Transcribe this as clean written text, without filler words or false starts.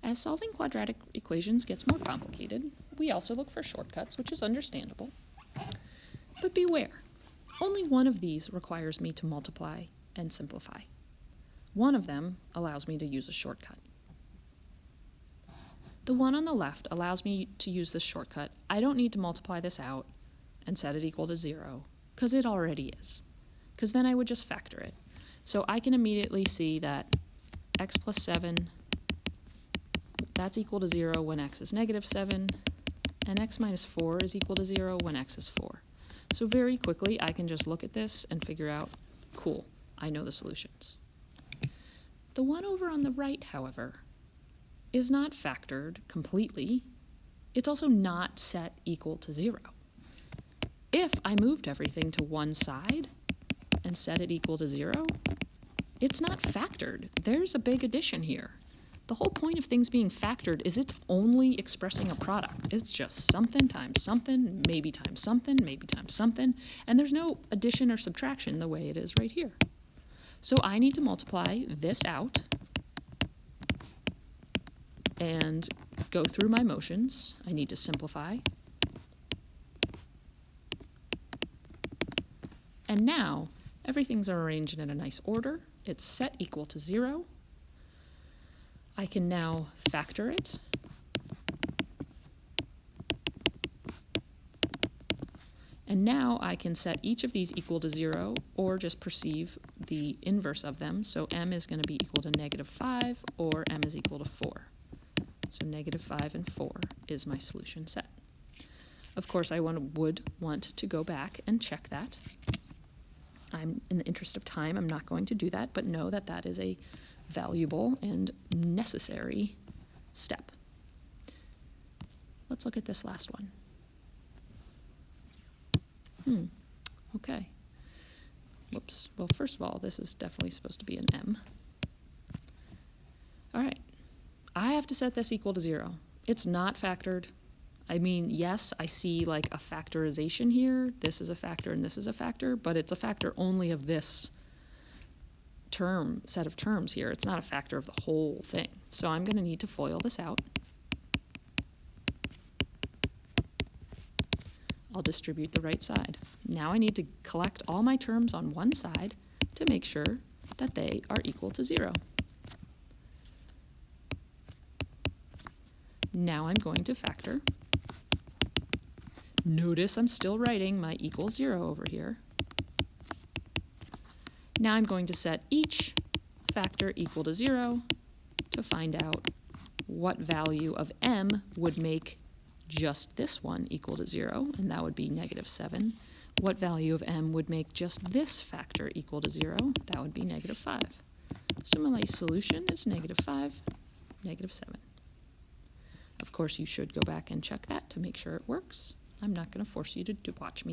As solving quadratic equations gets more complicated, we also look for shortcuts, which is understandable. But beware, only one of these requires me to multiply and simplify. One of them allows me to use a shortcut. The one on the left allows me to use this shortcut. I don't need to multiply this out and set it equal to 0, because it already is. Because then I would just factor it. So I can immediately see that x plus 7, that's equal to 0 when x is negative 7, and x minus 4 is equal to 0 when x is 4. So very quickly I can just look at this and figure out, cool, I know the solutions. The one over on the right, however, is not factored completely. It's also not set equal to 0. If I moved everything to one side and set it equal to 0, it's not factored. There's a big addition here. The whole point of things being factored is it's only expressing a product. It's just something times something, maybe times something, maybe times something, and there's no addition or subtraction the way it is right here. So I need to multiply this out and go through my motions. I need to simplify. And now everything's arranged in a nice order. It's set equal to 0. I can now factor it. And now I can set each of these equal to 0 or just perceive the inverse of them. So m is going to be equal to negative 5 or m is equal to 4. So negative 5 and 4 is my solution set. Of course, I would want to go back and check that. In the interest of time, I'm not going to do that, but know that that is a valuable and necessary step. Let's look at this last one. Okay. Whoops. Well, first of all, this is definitely supposed to be an m. All right. I have to set this equal to 0. It's not factored. I mean, yes, I see like a factorization here. This is a factor and this is a factor, but it's a factor only of this set of terms here. It's not a factor of the whole thing. So I'm going to need to FOIL this out. I'll distribute the right side. Now I need to collect all my terms on one side to make sure that they are equal to 0. Now I'm going to factor. Notice I'm still writing my equals 0 over here. Now I'm going to set each factor equal to 0 to find out what value of m would make just this one equal to 0, and that would be negative 7. What value of m would make just this factor equal to 0? That would be negative 5. So my solution is negative 5, negative 7. Of course, you should go back and check that to make sure it works. I'm not going to force you to watch me